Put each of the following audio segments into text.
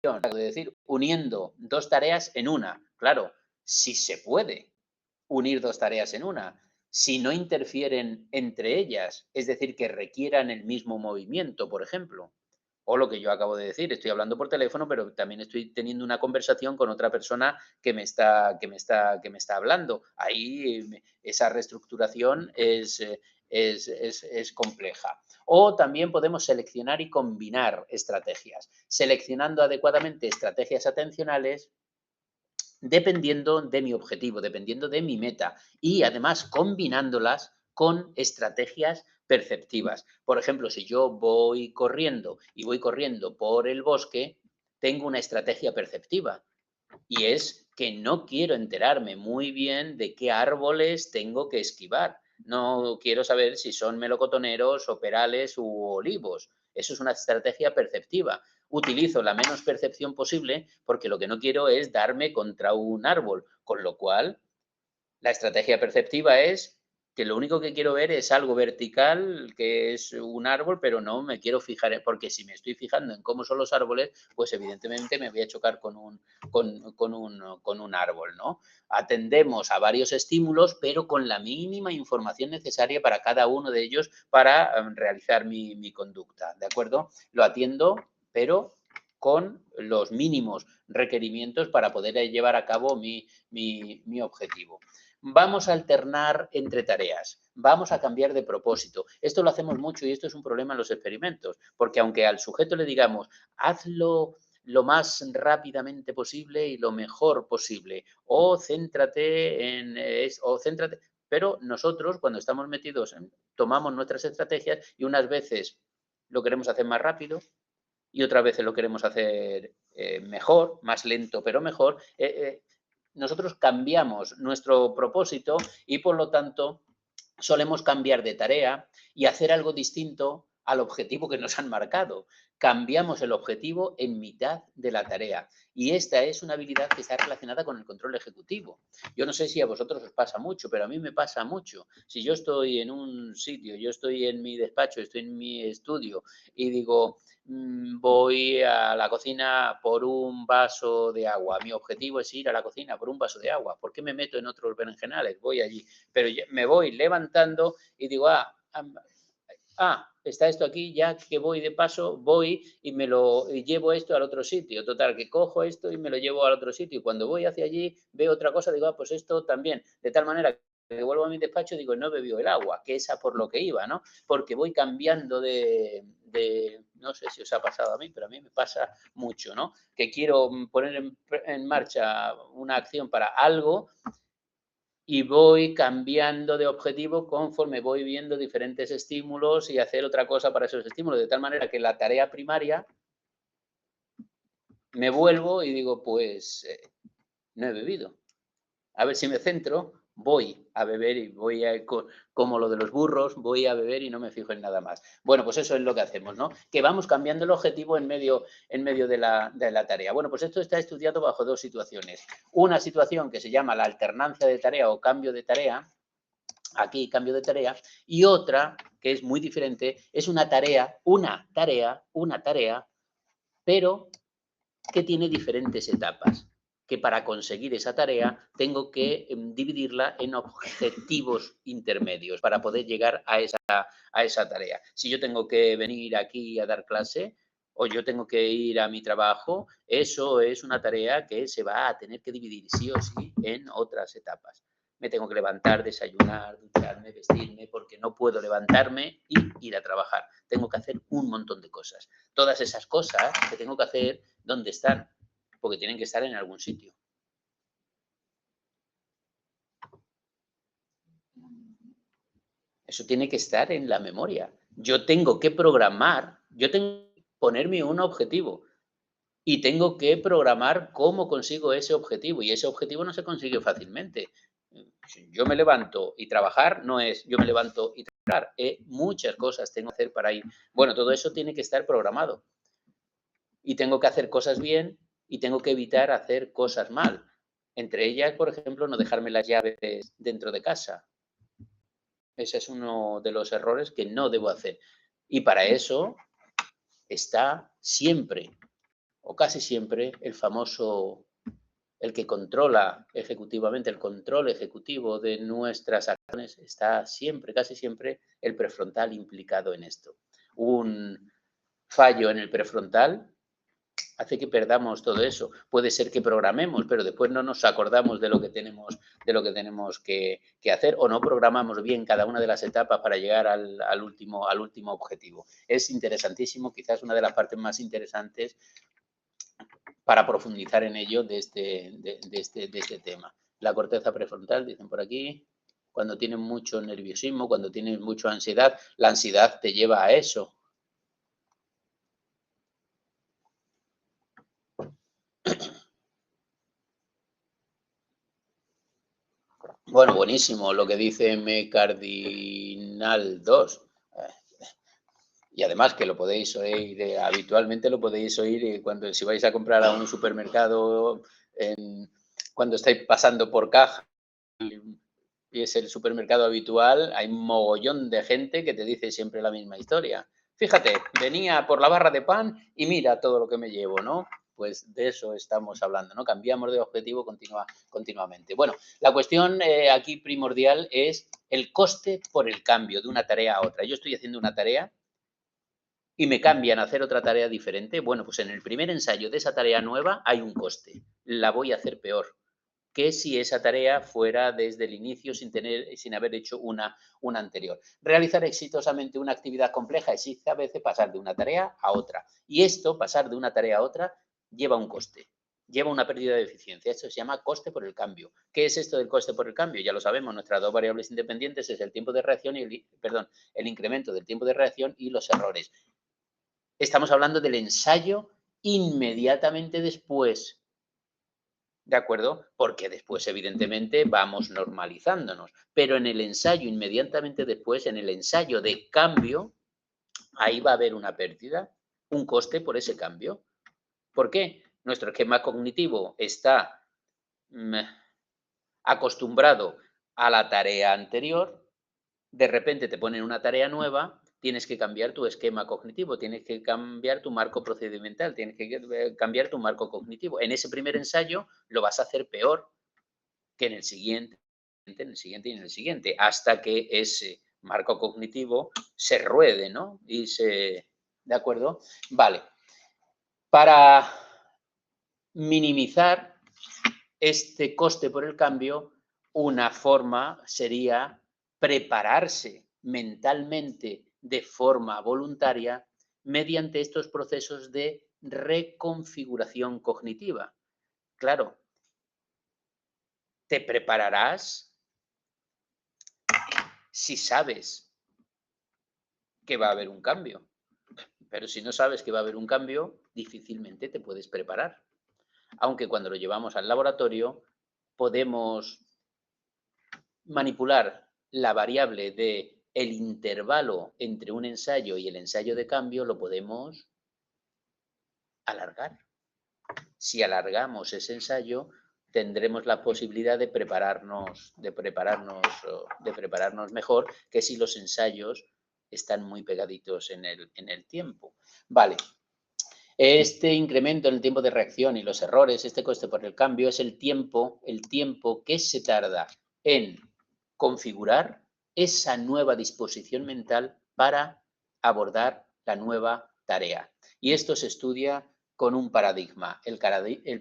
es decir, uniendo dos tareas en una. Claro, si se puede unir dos tareas en una, si no interfieren entre ellas, es decir, que requieran el mismo movimiento, por ejemplo. O lo que yo acabo de decir, estoy hablando por teléfono, pero también estoy teniendo una conversación con otra persona que me está hablando. Ahí esa reestructuración es compleja. O también podemos seleccionar y combinar estrategias, seleccionando adecuadamente estrategias atencionales dependiendo de mi objetivo, dependiendo de mi meta y además combinándolas con estrategias perceptivas. Por ejemplo, si yo voy corriendo y voy corriendo por el bosque, tengo una estrategia perceptiva y es que no quiero enterarme muy bien de qué árboles tengo que esquivar. No quiero saber si son melocotoneros o perales u olivos. Eso es una estrategia perceptiva. Utilizo la menos percepción posible porque lo que no quiero es darme contra un árbol, con lo cual la estrategia perceptiva es que lo único que quiero ver es algo vertical, que es un árbol, pero no me quiero fijar, porque si me estoy fijando en cómo son los árboles, pues evidentemente me voy a chocar con un árbol, ¿no? Atendemos a varios estímulos, pero con la mínima información necesaria para cada uno de ellos para realizar mi conducta, ¿de acuerdo? Lo atiendo, pero con los mínimos requerimientos para poder llevar a cabo mi objetivo. Vamos a alternar entre tareas, vamos a cambiar de propósito. Esto lo hacemos mucho y esto es un problema en los experimentos, porque aunque al sujeto le digamos, hazlo lo más rápidamente posible y lo mejor posible, o céntrate pero nosotros cuando estamos metidos, tomamos nuestras estrategias y unas veces lo queremos hacer más rápido y otras veces lo queremos hacer mejor, más lento, pero mejor. Nosotros cambiamos nuestro propósito y por lo tanto solemos cambiar de tarea y hacer algo distinto al objetivo que nos han marcado. Cambiamos el objetivo en mitad de la tarea y esta es una habilidad que está relacionada con el control ejecutivo. Yo no sé si a vosotros os pasa mucho, pero a mí me pasa mucho. Si yo estoy en un sitio, yo estoy en mi despacho, estoy en mi estudio y digo, voy a la cocina por un vaso de agua. Mi objetivo es ir a la cocina por un vaso de agua. ¿Por qué me meto en otros berenjenales? Voy allí. Pero me voy levantando y digo, está esto aquí, ya que voy de paso, voy y llevo esto al otro sitio. Total, que cojo esto y me lo llevo al otro sitio. Y cuando voy hacia allí, veo otra cosa, digo, pues esto también. De tal manera que vuelvo a mi despacho y digo, no bebió el agua, que esa por lo que iba, ¿no? Porque voy cambiando no sé si os ha pasado a mí, pero a mí me pasa mucho, ¿no? Que quiero poner en marcha una acción para algo y voy cambiando de objetivo conforme voy viendo diferentes estímulos y hacer otra cosa para esos estímulos, de tal manera que la tarea primaria me vuelvo y digo, pues no he bebido. A ver si me centro, voy a beber y como lo de los burros, voy a beber y no me fijo en nada más. Bueno, pues eso es lo que hacemos, ¿no? Que vamos cambiando el objetivo en medio de la tarea. Bueno, pues esto está estudiado bajo dos situaciones. Una situación que se llama la alternancia de tarea o cambio de tarea, aquí cambio de tarea, y otra que es muy diferente, es una tarea, pero que tiene diferentes etapas, que para conseguir esa tarea tengo que dividirla en objetivos intermedios para poder llegar a esa tarea. Si yo tengo que venir aquí a dar clase o yo tengo que ir a mi trabajo, eso es una tarea que se va a tener que dividir sí o sí en otras etapas. Me tengo que levantar, desayunar, ducharme, vestirme, porque no puedo levantarme y ir a trabajar. Tengo que hacer un montón de cosas. Todas esas cosas que tengo que hacer, ¿dónde están? Porque tienen que estar en algún sitio. Eso tiene que estar en la memoria. Yo tengo que programar, yo tengo que ponerme un objetivo y tengo que programar cómo consigo ese objetivo y ese objetivo no se consigue fácilmente. Yo me levanto y trabajar no es yo me levanto y trabajar, muchas cosas tengo que hacer para ir. Bueno, todo eso tiene que estar programado y tengo que hacer cosas bien y tengo que evitar hacer cosas mal. Entre ellas, por ejemplo, no dejarme las llaves dentro de casa. Ese es uno de los errores que no debo hacer. Y para eso está siempre o casi siempre, el que controla ejecutivamente, el control ejecutivo de nuestras acciones, está siempre, casi siempre, el prefrontal implicado en esto. Un fallo en el prefrontal hace que perdamos todo eso. Puede ser que programemos, pero después no nos acordamos de lo que tenemos que hacer, o no programamos bien cada una de las etapas para llegar al último objetivo. Es interesantísimo, quizás una de las partes más interesantes para profundizar en ello de este tema. La corteza prefrontal, dicen por aquí, cuando tienes mucho nerviosismo, cuando tienes mucha ansiedad, la ansiedad te lleva a eso. Bueno, buenísimo lo que dice M Cardinal 2. Y además que lo podéis oír, habitualmente lo podéis oír cuando si vais a comprar a un supermercado, cuando estáis pasando por caja y es el supermercado habitual, hay un mogollón de gente que te dice siempre la misma historia. Fíjate, venía por la barra de pan y mira todo lo que me llevo, ¿no? Pues de eso estamos hablando, ¿no? Cambiamos de objetivo continuamente. Bueno, la cuestión aquí primordial es el coste por el cambio de una tarea a otra. Yo estoy haciendo una tarea y me cambian a hacer otra tarea diferente. Bueno, pues en el primer ensayo de esa tarea nueva hay un coste. La voy a hacer peor que si esa tarea fuera desde el inicio sin haber hecho una anterior. Realizar exitosamente una actividad compleja exige a veces pasar de una tarea a otra. Y esto, pasar de una tarea a otra, lleva un coste, lleva una pérdida de eficiencia. Esto se llama coste por el cambio. ¿Qué es esto del coste por el cambio? Ya lo sabemos, nuestras dos variables independientes es el tiempo de reacción y el incremento del tiempo de reacción y los errores. Estamos hablando del ensayo inmediatamente después. ¿De acuerdo? Porque después, evidentemente, vamos normalizándonos. Pero en el ensayo, inmediatamente después, en el ensayo de cambio, ahí va a haber una pérdida, un coste por ese cambio. ¿Por qué? Nuestro esquema cognitivo está acostumbrado a la tarea anterior, de repente te ponen una tarea nueva, tienes que cambiar tu esquema cognitivo, tienes que cambiar tu marco procedimental, tienes que cambiar tu marco cognitivo. En ese primer ensayo lo vas a hacer peor que en el siguiente, en el siguiente y en el siguiente, hasta que ese marco cognitivo se ruede, ¿no? ¿De acuerdo? Vale. Para minimizar este coste por el cambio, una forma sería prepararse mentalmente de forma voluntaria mediante estos procesos de reconfiguración cognitiva. Claro, te prepararás si sabes que va a haber un cambio, pero si no sabes que va a haber un cambio, difícilmente te puedes preparar. Aunque cuando lo llevamos al laboratorio podemos manipular la variable de el intervalo entre un ensayo y el ensayo de cambio, lo podemos alargar. Si alargamos ese ensayo, tendremos la posibilidad de prepararnos mejor que si los ensayos están muy pegaditos en el tiempo. Vale. Este incremento en el tiempo de reacción y los errores, este coste por el cambio, es el tiempo que se tarda en configurar esa nueva disposición mental para abordar la nueva tarea. Y esto se estudia con un paradigma, el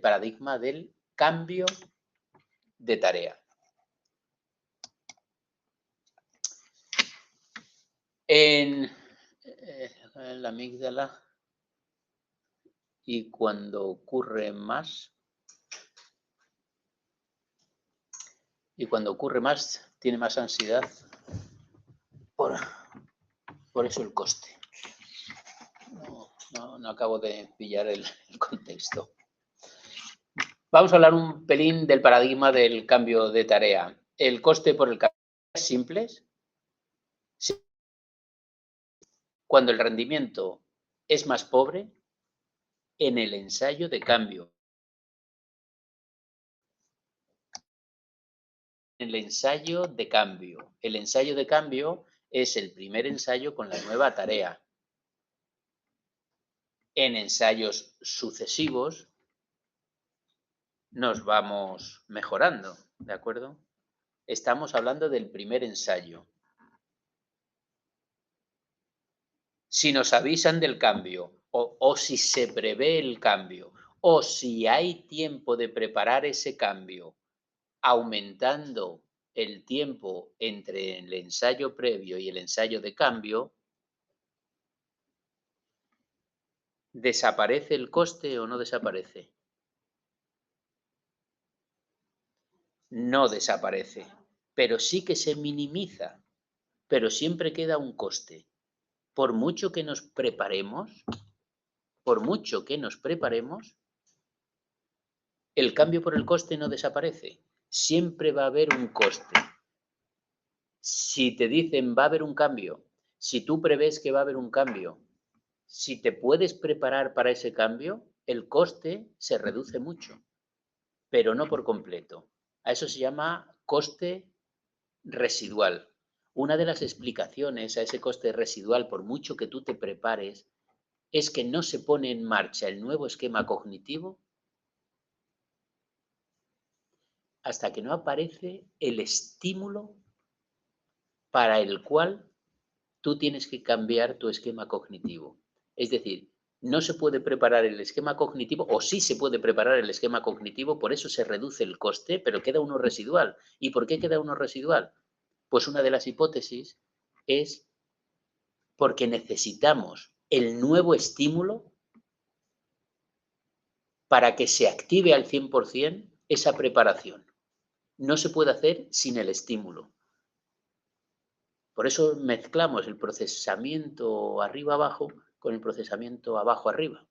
paradigma del cambio de tarea. En la amígdala, y cuando ocurre más, tiene más ansiedad. Por eso el coste. No acabo de pillar el contexto. Vamos a hablar un pelín del paradigma del cambio de tarea. El coste por el cambio es simple. Cuando el rendimiento es más pobre en el ensayo de cambio. El ensayo de cambio. El ensayo de cambio es el primer ensayo con la nueva tarea. En ensayos sucesivos nos vamos mejorando, ¿de acuerdo? Estamos hablando del primer ensayo. Si nos avisan del cambio o si se prevé el cambio o si hay tiempo de preparar ese cambio, aumentando el tiempo entre el ensayo previo y el ensayo de cambio, ¿desaparece el coste o no desaparece? No desaparece, pero sí que se minimiza, pero siempre queda un coste. Por mucho que nos preparemos, por mucho que nos preparemos, el cambio por el coste no desaparece. Siempre va a haber un coste. Si te dicen va a haber un cambio, si tú prevés que va a haber un cambio, si te puedes preparar para ese cambio, el coste se reduce mucho, pero no por completo. A eso se llama coste residual. Una de las explicaciones a ese coste residual, por mucho que tú te prepares, es que no se pone en marcha el nuevo esquema cognitivo hasta que no aparece el estímulo para el cual tú tienes que cambiar tu esquema cognitivo. Es decir, no se puede preparar el esquema cognitivo, o sí se puede preparar el esquema cognitivo, por eso se reduce el coste, pero queda uno residual. ¿Y por qué queda uno residual? Pues una de las hipótesis es porque necesitamos el nuevo estímulo para que se active al 100% esa preparación. No se puede hacer sin el estímulo. Por eso mezclamos el procesamiento arriba-abajo con el procesamiento abajo-arriba.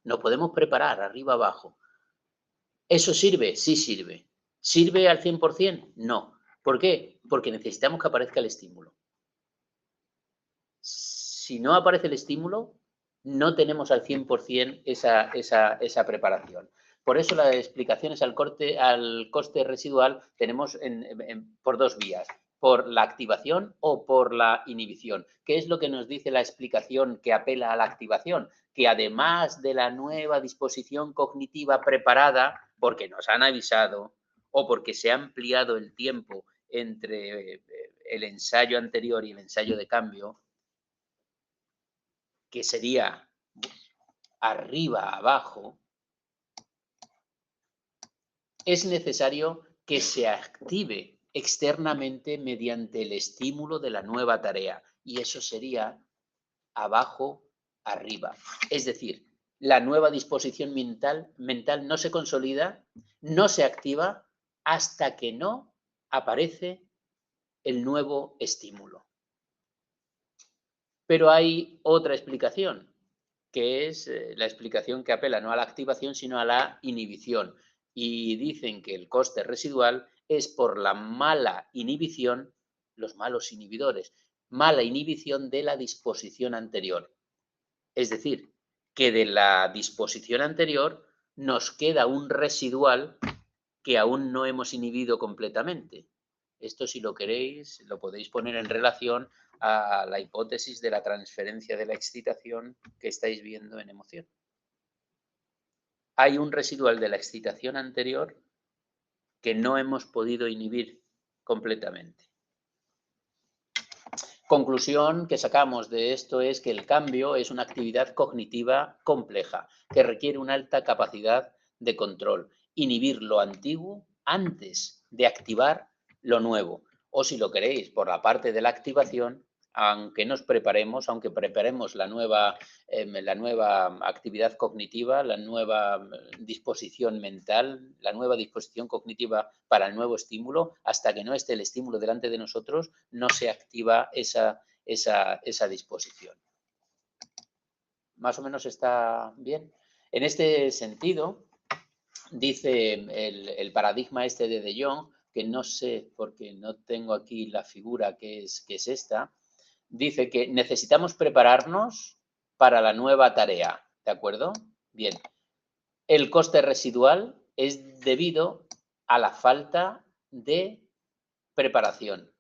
Nos podemos preparar arriba-abajo. ¿Eso sirve? Sí sirve. ¿Sirve al 100%? No. ¿Por qué? Porque necesitamos que aparezca el estímulo. Si no aparece el estímulo, no tenemos al 100% esa preparación. Por eso las explicaciones al coste residual tenemos por dos vías, por la activación o por la inhibición. ¿Qué es lo que nos dice la explicación que apela a la activación? Que además de la nueva disposición cognitiva preparada, porque nos han avisado o porque se ha ampliado el tiempo entre el ensayo anterior y el ensayo de cambio, que sería arriba, abajo, es necesario que se active externamente mediante el estímulo de la nueva tarea. Y eso sería abajo, arriba. Es decir, la nueva disposición mental no se consolida, no se activa hasta que no aparece el nuevo estímulo. Pero hay otra explicación, que es la explicación que apela no a la activación, sino a la inhibición. Y dicen que el coste residual es por la mala inhibición, los malos inhibidores, mala inhibición de la disposición anterior. Es decir, que de la disposición anterior nos queda un residual que aún no hemos inhibido completamente. Esto, si lo queréis, lo podéis poner en relación a la hipótesis de la transferencia de la excitación que estáis viendo en emoción. Hay un residual de la excitación anterior que no hemos podido inhibir completamente. Conclusión que sacamos de esto es que el cambio es una actividad cognitiva compleja que requiere una alta capacidad de control. Inhibir lo antiguo antes de activar lo nuevo. O si lo queréis, por la parte de la activación, aunque preparemos la nueva actividad cognitiva, la nueva disposición mental, la nueva disposición cognitiva para el nuevo estímulo, hasta que no esté el estímulo delante de nosotros, no se activa esa disposición. ¿Más o menos está bien? En este sentido, dice el paradigma este de De Jong, que no sé, porque no tengo aquí la figura que es esta, dice que necesitamos prepararnos para la nueva tarea, ¿de acuerdo? Bien, el coste residual es debido a la falta de preparación.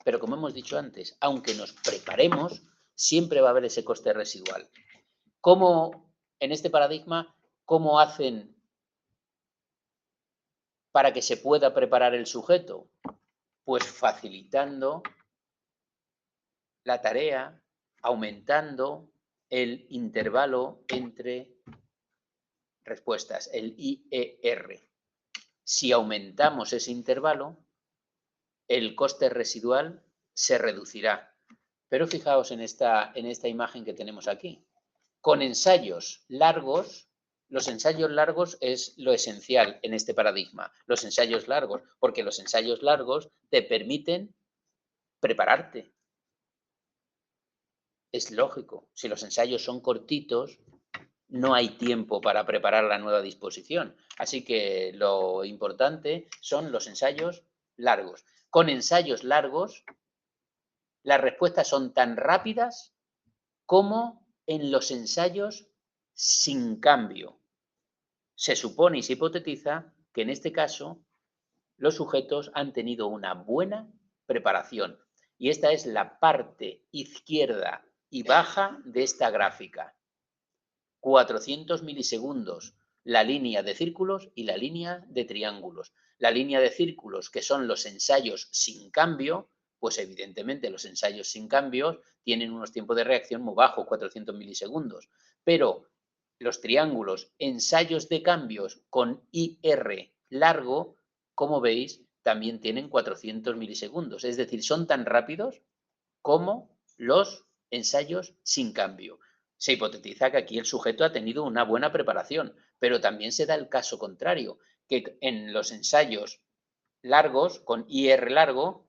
Pero como hemos dicho antes, aunque nos preparemos, siempre va a haber ese coste residual. ¿Cómo, en este paradigma, cómo hacen para que se pueda preparar el sujeto? Pues facilitando la tarea, aumentando el intervalo entre respuestas, el IER. Si aumentamos ese intervalo, el coste residual se reducirá. Pero fijaos en esta imagen que tenemos aquí. Con ensayos largos, los ensayos largos es lo esencial en este paradigma. Los ensayos largos, porque los ensayos largos te permiten prepararte. Es lógico, si los ensayos son cortitos, no hay tiempo para preparar la nueva disposición. Así que lo importante son los ensayos largos. Con ensayos largos, las respuestas son tan rápidas como en los ensayos sin cambio. Se supone y se hipotetiza que en este caso los sujetos han tenido una buena preparación. Y esta es la parte izquierda y baja de esta gráfica. 400 milisegundos, la línea de círculos y la línea de triángulos. La línea de círculos, que son los ensayos sin cambio, pues evidentemente los ensayos sin cambios tienen unos tiempos de reacción muy bajos, 400 milisegundos. Pero los triángulos, ensayos de cambios con IR largo, como veis, también tienen 400 milisegundos. Es decir, son tan rápidos como los ensayos sin cambio. Se hipotetiza que aquí el sujeto ha tenido una buena preparación, pero también se da el caso contrario, que en los ensayos largos, con IR largo,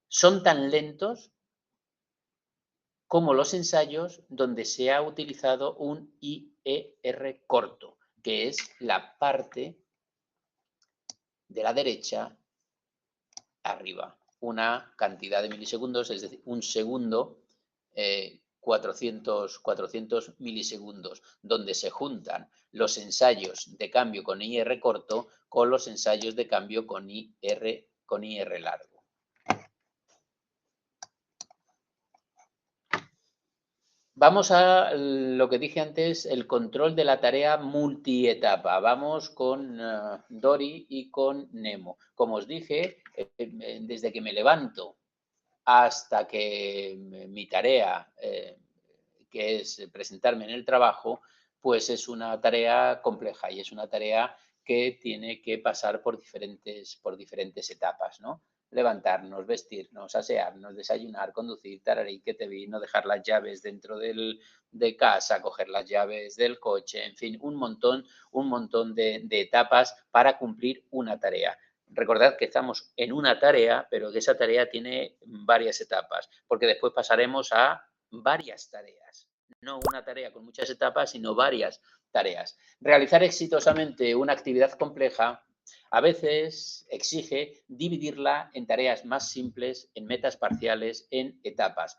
son tan lentos como los ensayos donde se ha utilizado un IR corto, que es la parte de la derecha arriba. Una cantidad de milisegundos, es decir, un segundo, 400 milisegundos, donde se juntan los ensayos de cambio con IR corto con los ensayos de cambio con IR largo. Vamos a lo que dije antes, el control de la tarea multietapa. Vamos con Dory y con Nemo. Como os dije, desde que me levanto hasta que mi tarea, que es presentarme en el trabajo, pues es una tarea compleja y es una tarea que tiene que pasar por diferentes etapas, ¿no? Levantarnos, vestirnos, asearnos, desayunar, conducir, tararí, que te vi, no dejar las llaves dentro de casa, coger las llaves del coche, en fin, un montón de etapas para cumplir una tarea. Recordad que estamos en una tarea, pero que esa tarea tiene varias etapas, porque después pasaremos a varias tareas. No una tarea con muchas etapas, sino varias tareas. Realizar exitosamente una actividad compleja a veces exige dividirla en tareas más simples, en metas parciales, en etapas.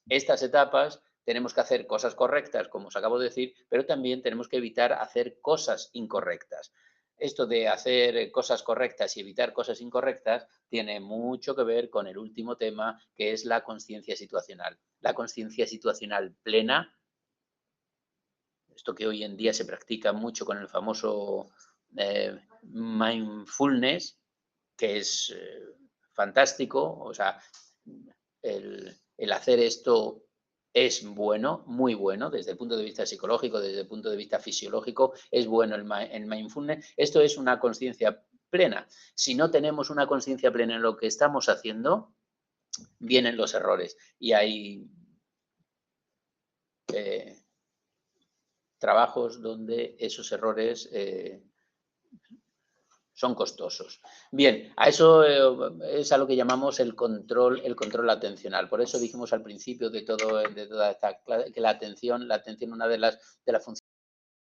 Estas etapas tenemos que hacer cosas correctas, como os acabo de decir, pero también tenemos que evitar hacer cosas incorrectas. Esto de hacer cosas correctas y evitar cosas incorrectas tiene mucho que ver con el último tema, que es la consciencia situacional. La consciencia situacional plena, esto que hoy en día se practica mucho con el famoso mindfulness, que es fantástico, o sea, el hacer esto es bueno, muy bueno, desde el punto de vista psicológico, desde el punto de vista fisiológico, es bueno el mindfulness. Esto es una consciencia plena. Si no tenemos una consciencia plena en lo que estamos haciendo, vienen los errores y hay trabajos donde esos errores son costosos. Bien, a eso es a lo que llamamos el control atencional. Por eso dijimos al principio de toda esta clase que la atención, una de las funciones